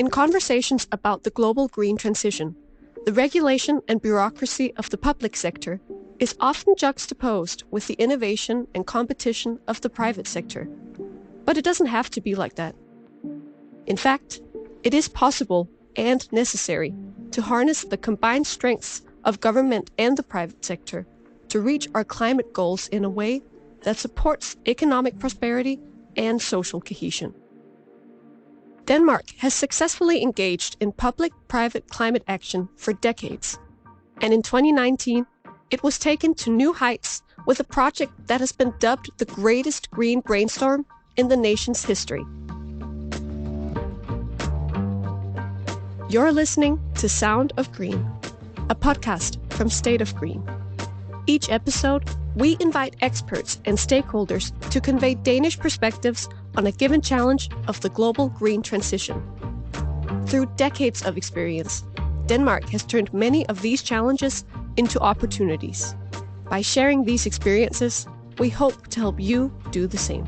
In conversations about the global green transition, the regulation and bureaucracy of the public sector is often juxtaposed with the innovation and competition of the private sector. But it doesn't have to be like that. In fact, it is possible and necessary to harness the combined strengths of government and the private sector to reach our climate goals in a way that supports economic prosperity and social cohesion. Denmark has successfully engaged in public-private climate action for decades, and in 2019, it was taken to new heights with a project that has been dubbed the greatest green brainstorm in the nation's history. You're listening to Sound of Green, a podcast from State of Green. Each episode, we invite experts and stakeholders to convey Danish perspectives on a given challenge of the global green transition. Through decades of experience, Denmark has turned many of these challenges into opportunities. By sharing these experiences, we hope to help you do the same.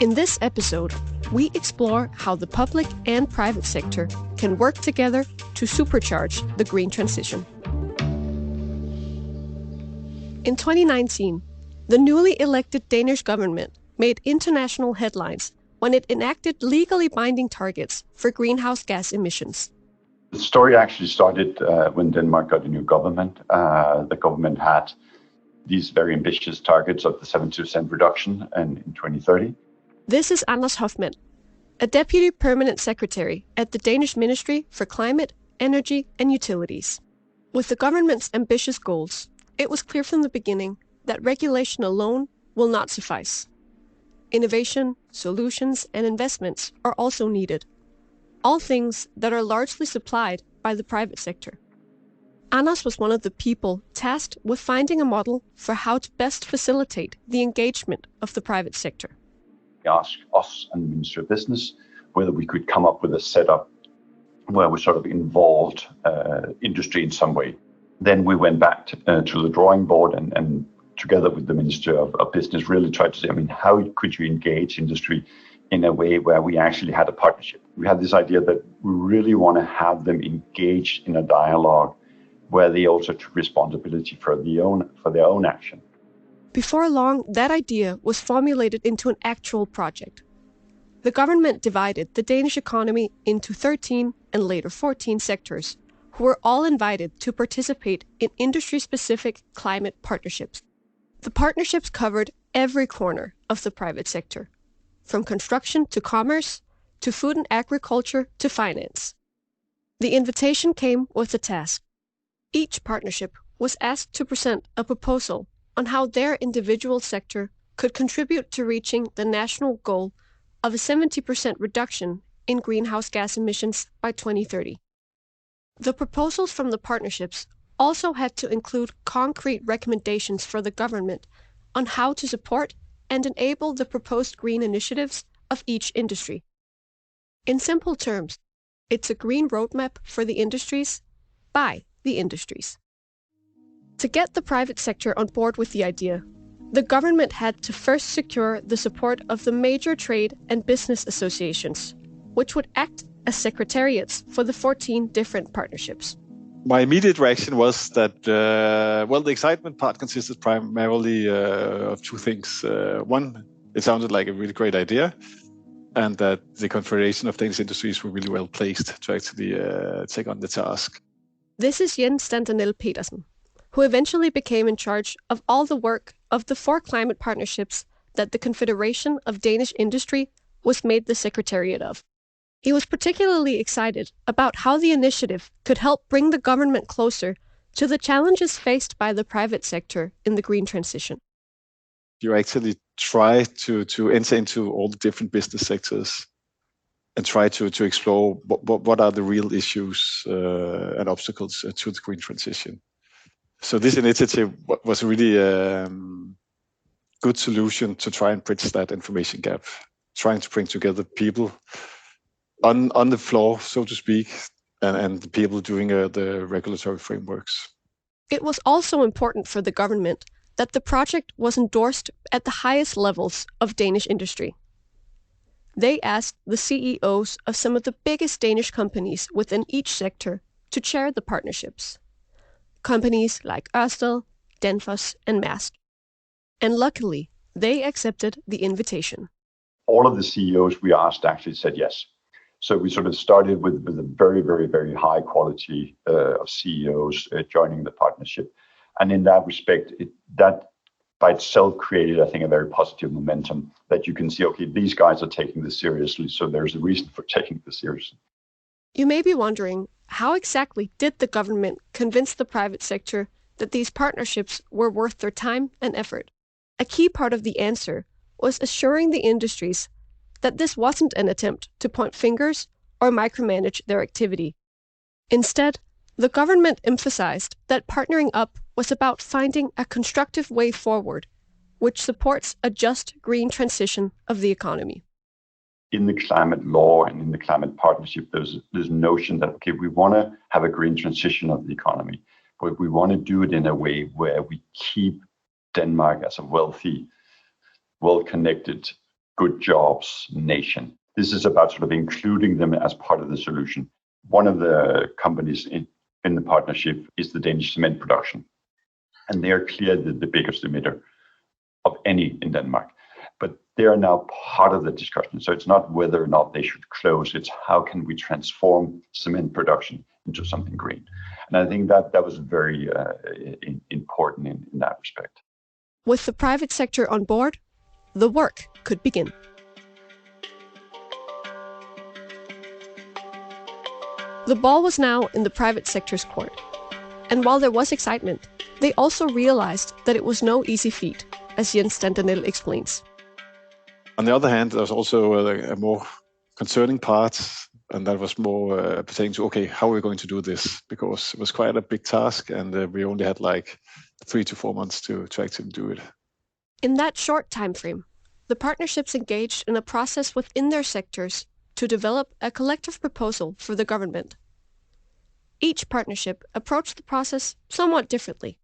In this episode, we explore how the public and private sector can work together to supercharge the green transition. In 2019, the newly elected Danish government made international headlines when it enacted legally binding targets for greenhouse gas emissions. The story actually started when Denmark got a new government. The government had these very ambitious targets of the 70% reduction in 2030. This is Anders Hoffmann, a deputy permanent secretary at the Danish Ministry for Climate, Energy and Utilities. With the government's ambitious goals, it was clear from the beginning that regulation alone will not suffice. Innovation, solutions, and investments are also needed, all things that are largely supplied by the private sector. Anders was one of the people tasked with finding a model for how to best facilitate the engagement of the private sector. He asked us and the Ministry of Business whether we could come up with a setup where we sort of involved industry in some way. Then we went back to the drawing board and together with the Ministry of Business really tried to say, how could you engage industry in a way where we actually had a partnership? We had this idea that we really want to have them engaged in a dialogue where they also took responsibility for their own action. Before long, that idea was formulated into an actual project. The government divided the Danish economy into 13 and later 14 sectors, who were all invited to participate in industry-specific climate partnerships. The partnerships covered every corner of the private sector, from construction to commerce, to food and agriculture to finance. The invitation came with a task. Each partnership was asked to present a proposal on how their individual sector could contribute to reaching the national goal of a 70% reduction in greenhouse gas emissions by 2030. The proposals from the partnerships also had to include concrete recommendations for the government on how to support and enable the proposed green initiatives of each industry. In simple terms, it's a green roadmap for the industries by the industries. To get the private sector on board with the idea, the government had to first secure the support of the major trade and business associations, which would act as secretariats for the 14 different partnerships. My immediate reaction was that, the excitement part consisted primarily of two things. One, it sounded like a really great idea, and that the Confederation of Danish Industries were really well placed to actually take on the task. This is Jens Stantanel Petersen, who eventually became in charge of all the work of the 4 climate partnerships that the Confederation of Danish Industry was made the secretariat of. He was particularly excited about how the initiative could help bring the government closer to the challenges faced by the private sector in the green transition. You actually try to enter into all the different business sectors and try to explore what are the real issues and obstacles to the green transition. So this initiative was a really good solution to try and bridge that information gap, trying to bring together people on the floor, so to speak, and the people doing the regulatory frameworks. It was also important for the government that the project was endorsed at the highest levels of Danish industry. they asked the CEOs of some of the biggest Danish companies within each sector to chair the partnerships. Companies like Ørsted, Danfoss, and Maersk. And luckily, they accepted the invitation. All of the CEOs we asked actually said yes. So we sort of started with a very, very, very high quality of CEOs joining the partnership. And in that respect, that by itself created, I think, a very positive momentum that you can see, okay, these guys are taking this seriously, so there's a reason for taking this seriously. You may be wondering, how exactly did the government convince the private sector that these partnerships were worth their time and effort? A key part of the answer was assuring the industries that this wasn't an attempt to point fingers or micromanage their activity. Instead, the government emphasized that partnering up was about finding a constructive way forward, which supports a just green transition of the economy. In the climate law and in the climate partnership, there's this notion that, okay, we want to have a green transition of the economy, but we want to do it in a way where we keep Denmark as a wealthy, well-connected, good jobs nation. This is about sort of including them as part of the solution. One of the companies in the partnership is the Danish cement production. And they are clearly the biggest emitter of any in Denmark. But they are now part of the discussion. So it's not whether or not they should close, it's how can we transform cement production into something green. And I think that was very important in that respect. With the private sector on board, the work could begin. The ball was now in the private sector's court. And while there was excitement, they also realized that it was no easy feat, as Jens Stendenel explains. On the other hand, there was also a more concerning part, and that was more pertaining to, okay, how are we going to do this? Because it was quite a big task, and we only had like 3 to 4 months to actually do it. In that short time frame, the partnerships engaged in a process within their sectors to develop a collective proposal for the government. Each partnership approached the process somewhat differently.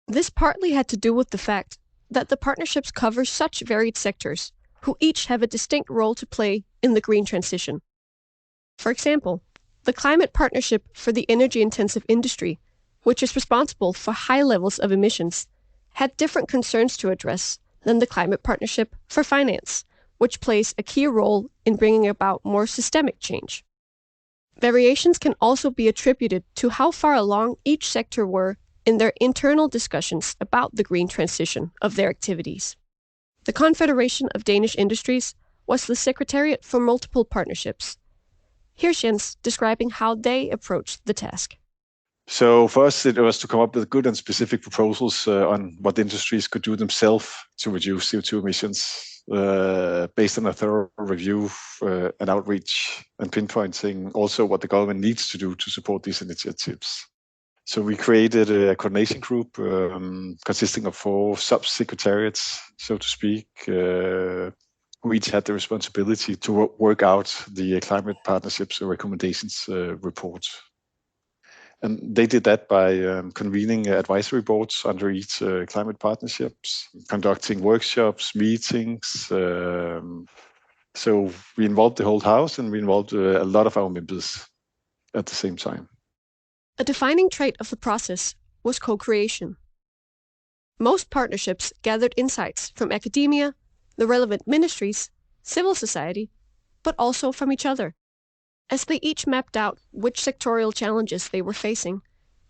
This partly had to do with the fact that the partnerships cover such varied sectors, who each have a distinct role to play in the green transition. For example, the Climate Partnership for the Energy-Intensive Industry, which is responsible for high levels of emissions, had different concerns to address than the Climate Partnership for Finance, which plays a key role in bringing about more systemic change. Variations can also be attributed to how far along each sector were in their internal discussions about the green transition of their activities. The Confederation of Danish Industries was the secretariat for multiple partnerships. Here's Jens describing how they approached the task. So first, it was to come up with good and specific proposals on what industries could do themselves to reduce CO2 emissions, based on a thorough review and outreach, and pinpointing also what the government needs to do to support these initiatives. So we created a coordination group consisting of 4 sub-secretariats, so to speak, who each had the responsibility to work out the climate partnerships recommendations report. And they did that by convening advisory boards under each climate partnerships, conducting workshops, meetings. So we involved the whole house, and we involved a lot of our members at the same time. A defining trait of the process was co-creation. Most partnerships gathered insights from academia, the relevant ministries, civil society, but also from each other. As they each mapped out which sectorial challenges they were facing,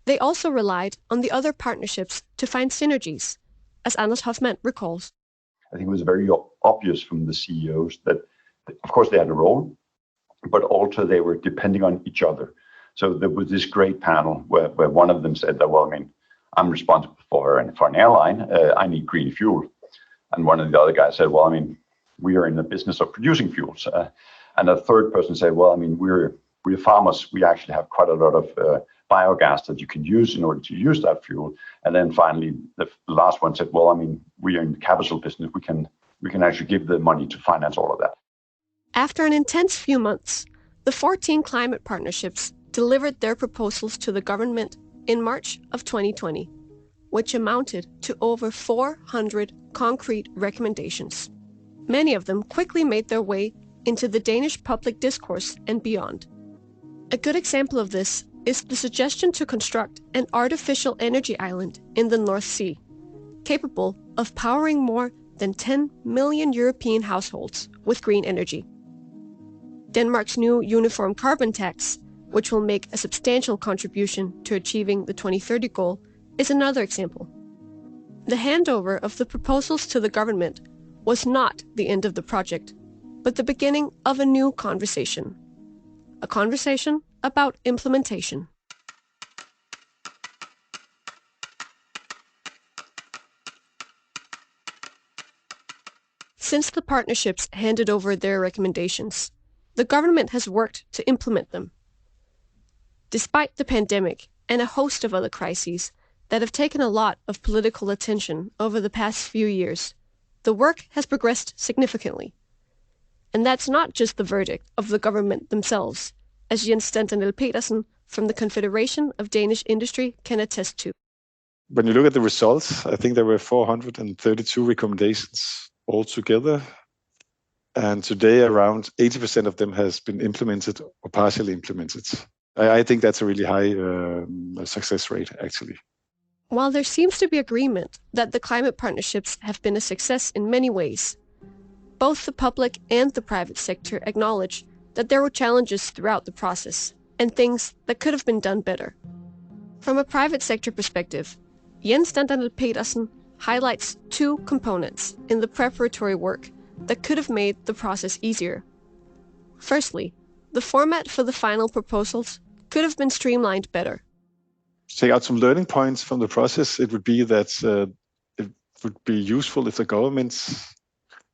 they also relied on the other partnerships to find synergies, as Anders Hoffmann recalls. I think it was very obvious from the CEOs that, of course, they had a role, but also they were depending on each other. So there was this great panel where one of them said that, well, I mean, I'm responsible for an airline. I need green fuel. And one of the other guys said, well, I mean, we are in the business of producing fuels. And a third person said, well, I mean, we're farmers. We actually have quite a lot of biogas that you can use in order to use that fuel. And then finally, the last one said, well, I mean, we are in the capital business. We can actually give the money to finance all of that. After an intense few months, the 14 climate partnerships delivered their proposals to the government in March of 2020, which amounted to over 400 concrete recommendations. Many of them quickly made their way into the Danish public discourse and beyond. A good example of this is the suggestion to construct an artificial energy island in the North Sea, capable of powering more than 10 million European households with green energy. Denmark's new uniform carbon tax, which will make a substantial contribution to achieving the 2030 goal, is another example. The handover of the proposals to the government was not the end of the project, but the beginning of a new conversation. A conversation about implementation. Since the partnerships handed over their recommendations, the government has worked to implement them. Despite the pandemic and a host of other crises that have taken a lot of political attention over the past few years, the work has progressed significantly. And that's not just the verdict of the government themselves, as Jens Stentanel Petersen from the Confederation of Danish Industry can attest to. When you look at the results, I think there were 432 recommendations altogether. And today, around 80% of them has been implemented or partially implemented. I think that's a really high success rate, actually. While there seems to be agreement that the climate partnerships have been a success in many ways, both the public and the private sector acknowledge that there were challenges throughout the process and things that could have been done better. From a private sector perspective, Jens Stentanel Petersen highlights two components in the preparatory work that could have made the process easier. Firstly, the format for the final proposals could have been streamlined better. To take out some learning points from the process, it would be that it would be useful if the governments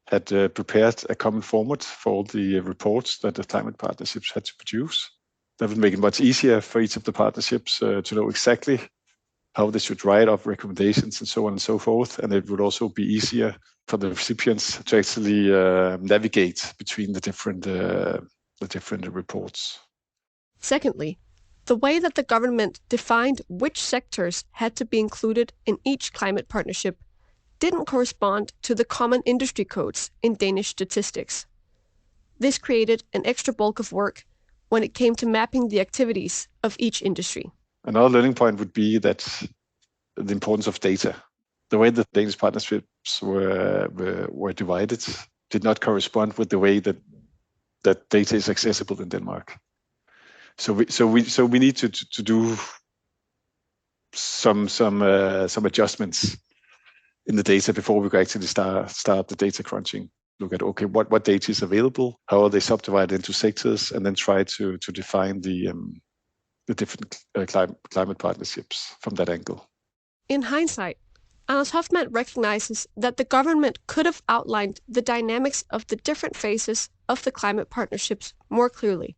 had prepared a common format for all the reports that the climate partnerships had to produce. That would make it much easier for each of the partnerships to know exactly how they should write up recommendations and so on and so forth. And it would also be easier for the recipients to actually navigate between the different reports. Secondly, the way that the government defined which sectors had to be included in each climate partnership didn't correspond to the common industry codes in Danish statistics. This created an extra bulk of work when it came to mapping the activities of each industry. Another learning point would be that the importance of data. The way the Danish partnerships were divided did not correspond with the way that data is accessible in Denmark. So we need to do some adjustments in the data before we can actually start the data crunching. Look at, okay, what data is available, how are they subdivided into sectors, and then try to define the different climate partnerships from that angle. In hindsight, Anders Hoffmann recognizes that the government could have outlined the dynamics of the different phases of the climate partnerships more clearly.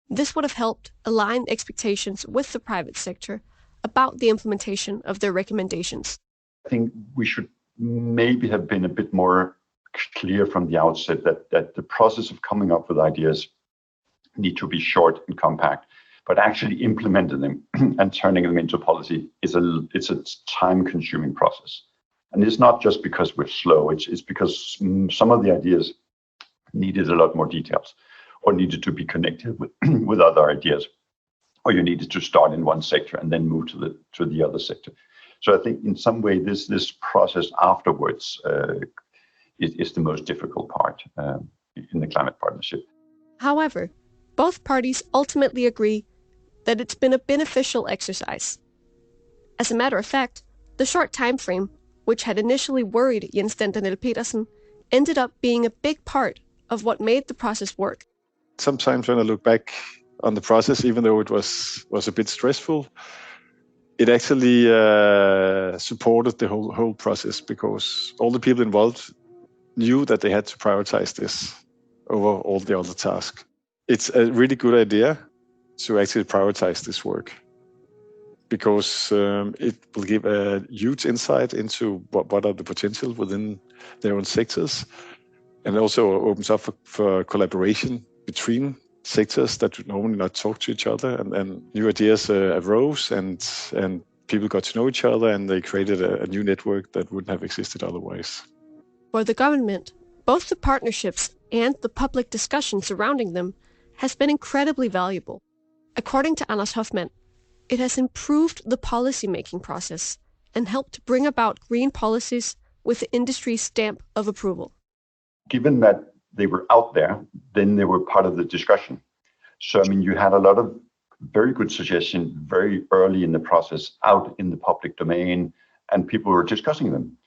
This would have helped align expectations with the private sector about the implementation of their recommendations. I think we should maybe have been a bit more clear from the outset that the process of coming up with ideas need to be short and compact, but actually implementing them and turning them into policy it's a time-consuming process. And it's not just because we're slow, it's because some of the ideas needed a lot more details, or needed to be connected with other ideas, or you needed to start in one sector and then move to the other sector. So I think in some way this process afterwards is the most difficult part in the climate partnership. However, both parties ultimately agree that it's been a beneficial exercise. As a matter of fact, the short time frame, which had initially worried Jens Stentanel Petersen, ended up being a big part of what made the process work. Sometimes when I look back on the process, even though it was a bit stressful, it actually supported the whole process, because all the people involved knew that they had to prioritize this over all the other tasks. It's a really good idea to actually prioritize this work, because it will give a huge insight into what are the potential within their own sectors, and also opens up for collaboration between sectors that would normally not talk to each other, and new ideas arose, and people got to know each other, and they created a new network that wouldn't have existed otherwise. For the government, Both the partnerships and the public discussion surrounding them has been incredibly valuable. According to Anders Hoffmann, it has improved the policy-making process and helped bring about green policies with the industry's stamp of approval. Given that they were out there, then they were part of the discussion. So, I mean, you had a lot of very good suggestions very early in the process out in the public domain, and people were discussing them.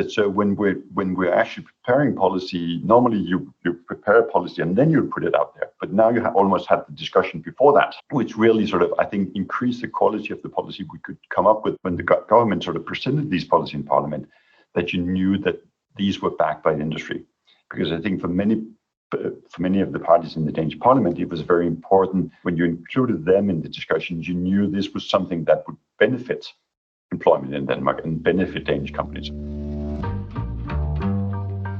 So when we're actually preparing policy, normally you prepare a policy and then you put it out there. But now you almost had the discussion before that, which really sort of, I think, increased the quality of the policy we could come up with when the government sort of presented these policies in Parliament, that you knew that these were backed by the industry. Because I think for many of the parties in the Danish Parliament, it was very important when you included them in the discussions, you knew this was something that would benefit employment in Denmark and benefit Danish companies.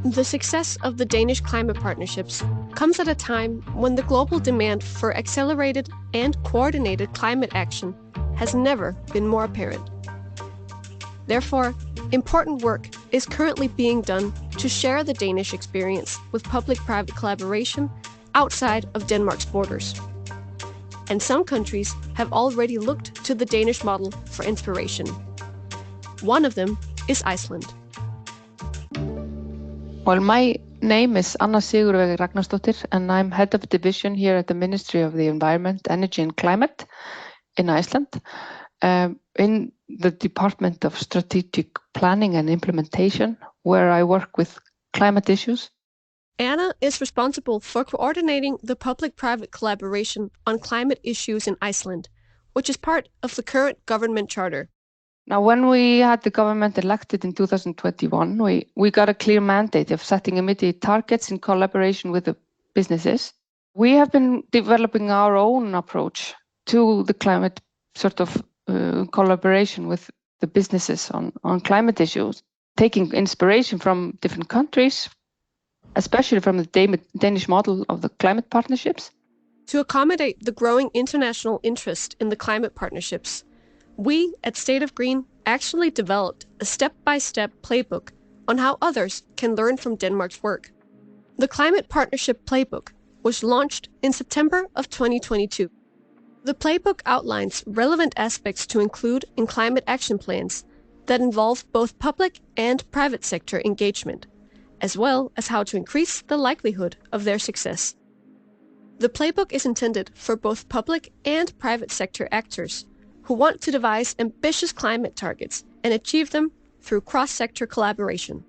The success of the Danish climate partnerships comes at a time when the global demand for accelerated and coordinated climate action has never been more apparent. Therefore, important work is currently being done to share the Danish experience with public-private collaboration outside of Denmark's borders. And some countries have already looked to the Danish model for inspiration. One of them is Iceland. Well, my name is Anna Sigurveig Ragnarsdóttir, and I'm head of division here at the Ministry of the Environment, Energy and Climate in Iceland, in the Department of Strategic Planning and Implementation, where I work with climate issues. Anna is responsible for coordinating the public-private collaboration on climate issues in Iceland, which is part of the current government charter. Now, when we had the government elected in 2021, we got a clear mandate of setting immediate targets in collaboration with the businesses. We have been developing our own approach to the climate sort of collaboration with the businesses on climate issues, taking inspiration from different countries, especially from the Danish model of the climate partnerships. To accommodate the growing international interest in the climate partnerships, we at State of Green actually developed a step-by-step playbook on how others can learn from Denmark's work. The Climate Partnership Playbook was launched in September of 2022. The playbook outlines relevant aspects to include in climate action plans that involve both public and private sector engagement, as well as how to increase the likelihood of their success. The playbook is intended for both public and private sector actors who want to devise ambitious climate targets and achieve them through cross-sector collaboration.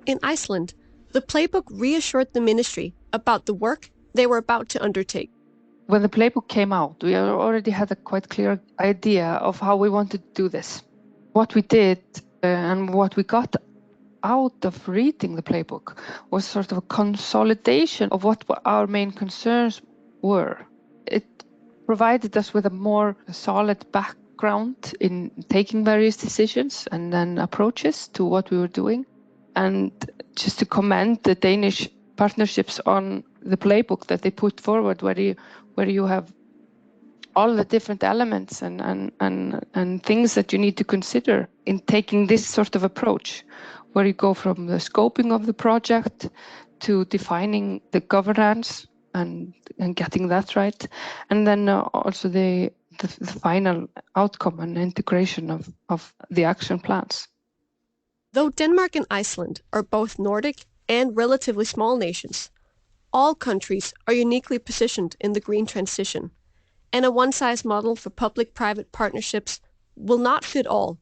In Iceland, the playbook reassured the ministry about the work they were about to undertake. When the playbook came out, we already had a quite clear idea of how we wanted to do this. What we did and what we got out of reading the playbook was sort of a consolidation of what our main concerns were. It provided us with a more solid background in taking various decisions and then approaches to what we were doing. And just to commend the Danish partnerships on the playbook that they put forward, where you have all the different elements and things that you need to consider in taking this sort of approach, where you go from the scoping of the project to defining the governance and getting that right, and then also the final outcome and integration of the action plans. Though Denmark and Iceland are both Nordic and relatively small nations, all countries are uniquely positioned in the green transition, and a one-size model for public-private partnerships will not fit all.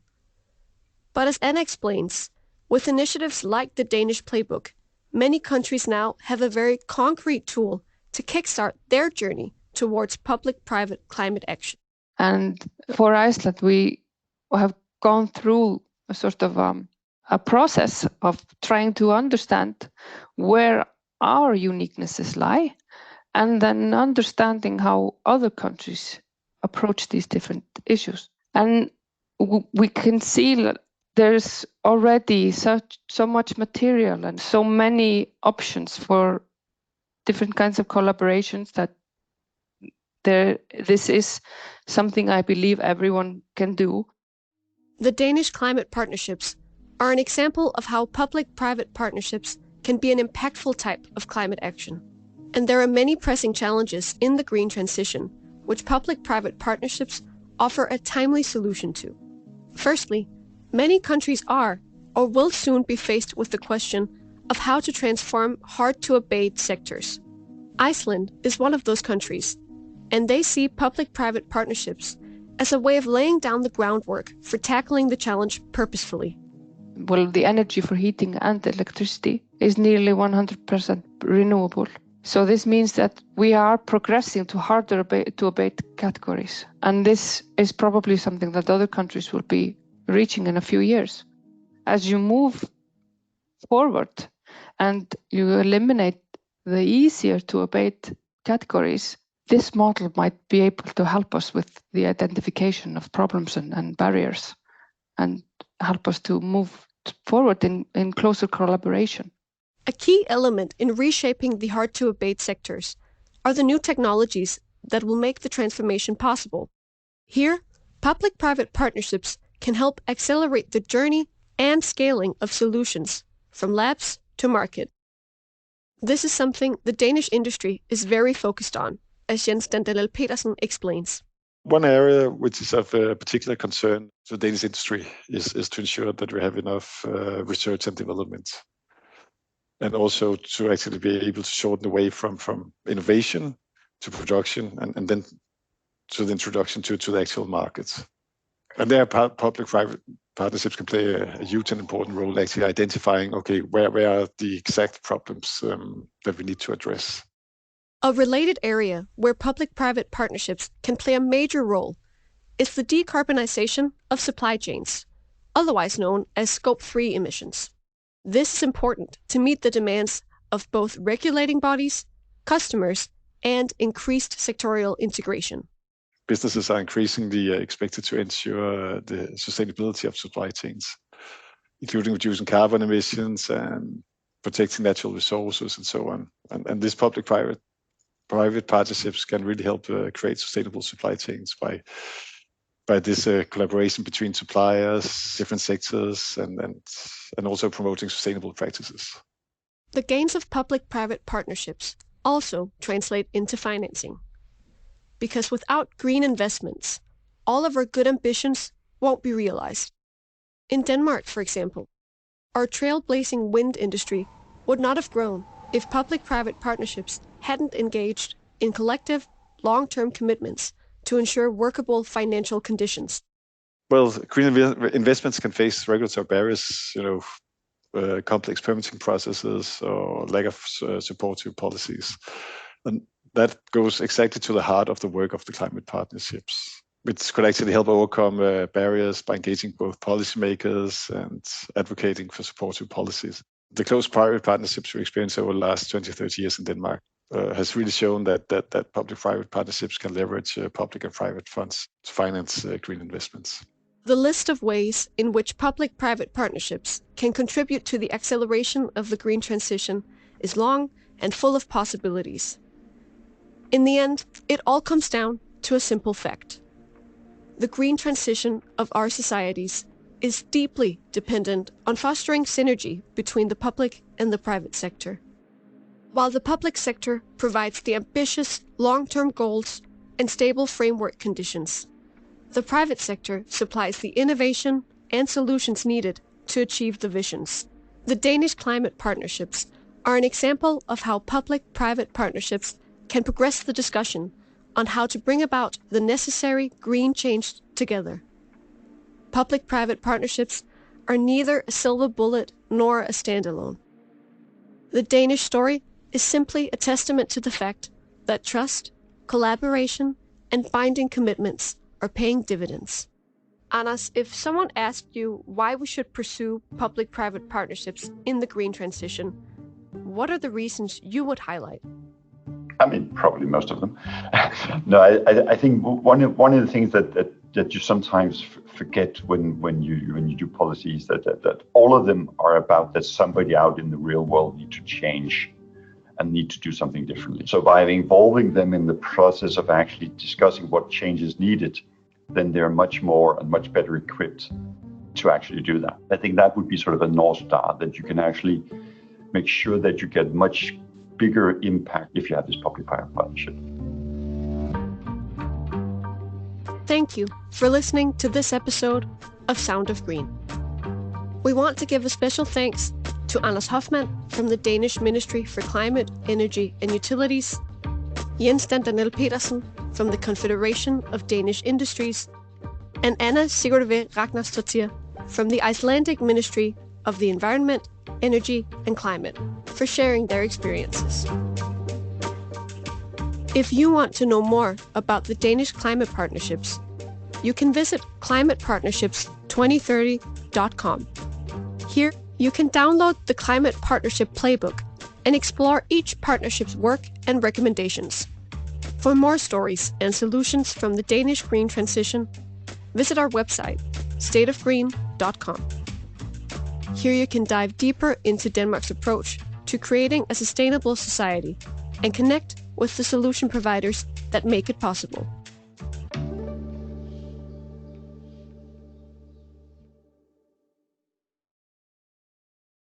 But as Anna explains, with initiatives like the Danish playbook, many countries now have a very concrete tool to kickstart their journey towards public-private climate action. And for Iceland, we have gone through a sort of a process of trying to understand where our uniquenesses lie, and then understanding how other countries approach these different issues. And we can see that there's already so much material and so many options for different kinds of collaborations that this is something I believe everyone can do. The Danish climate partnerships are an example of how public-private partnerships can be an impactful type of climate action. And there are many pressing challenges in the green transition, which public-private partnerships offer a timely solution to. Firstly, many countries are or will soon be faced with the question of how to transform hard-to-abate sectors. Iceland is one of those countries, and they see public-private partnerships as a way of laying down the groundwork for tackling the challenge purposefully. Well, the energy for heating and electricity is nearly 100% renewable. So this means that we are progressing to harder to abate categories. And this is probably something that other countries will be reaching in a few years. As you move forward and you eliminate the easier to abate categories, this model might be able to help us with the identification of problems and barriers and help us to move forward in closer collaboration. A key element in reshaping the hard-to-abate sectors are the new technologies that will make the transformation possible. Here, public-private partnerships can help accelerate the journey and scaling of solutions from labs to market. This is something the Danish industry is very focused on, as Jens Dandelel Petersen explains. One area which is of particular concern to the Danish industry is to ensure that we have enough research and development, and also to actually be able to shorten the way from innovation to production and then to the introduction to the actual markets. And there public-private partnerships can play a huge and important role, actually identifying, okay, where are the exact problems that we need to address. A related area where public-private partnerships can play a major role is the decarbonization of supply chains, otherwise known as Scope 3 emissions. This is important to meet the demands of both regulating bodies, customers, and increased sectorial integration. Businesses are increasingly expected to ensure the sustainability of supply chains, including reducing carbon emissions and protecting natural resources and so on. And this public-private partnerships can really help create sustainable supply chains by this collaboration between suppliers, different sectors, and also promoting sustainable practices. The gains of public-private partnerships also translate into financing. Because without green investments, all of our good ambitions won't be realized. In Denmark, for example, our trailblazing wind industry would not have grown if public-private partnerships hadn't engaged in collective, long-term commitments to ensure workable financial conditions. Well, green investments can face regulatory barriers, complex permitting processes or lack of supportive policies. And that goes exactly to the heart of the work of the climate partnerships, which could actually help overcome barriers by engaging both policymakers and advocating for supportive policies. The close private partnerships we experienced over the last 20, 30 years in Denmark has really shown that public-private partnerships can leverage public and private funds to finance green investments. The list of ways in which public-private partnerships can contribute to the acceleration of the green transition is long and full of possibilities. In the end, it all comes down to a simple fact. The green transition of our societies is deeply dependent on fostering synergy between the public and the private sector. While the public sector provides the ambitious long-term goals and stable framework conditions, the private sector supplies the innovation and solutions needed to achieve the visions. The Danish climate partnerships are an example of how public-private partnerships can progress the discussion on how to bring about the necessary green change together. Public-private partnerships are neither a silver bullet nor a standalone. The Danish story is simply a testament to the fact that trust, collaboration, and binding commitments are paying dividends. Anders, if someone asked you why we should pursue public-private partnerships in the green transition, what are the reasons you would highlight? I mean, probably most of them. No, I think one of the things that you sometimes forget when you do policies that all of them are about that somebody out in the real world need to change and need to do something differently. So by involving them in the process of actually discussing what change is needed, then they're much more and much better equipped to actually do that. I think that would be sort of a North Star, that you can actually make sure that you get much bigger impact if you have this public-private partnership. Thank you for listening to this episode of Sound of Green. We want to give a special thanks to Anders Hoffmann from the Danish Ministry for Climate, Energy and Utilities, Jens Danel Petersen from the Confederation of Danish Industries, and Anna Sigurve Ragnarstottir from the Icelandic Ministry of the Environment, Energy and Climate for sharing their experiences. If you want to know more about the Danish climate partnerships, you can visit climatepartnerships2030.com. Here, you can download the Climate Partnership Playbook and explore each partnership's work and recommendations. For more stories and solutions from the Danish green transition, visit our website, stateofgreen.com. Here you can dive deeper into Denmark's approach to creating a sustainable society and connect with the solution providers that make it possible.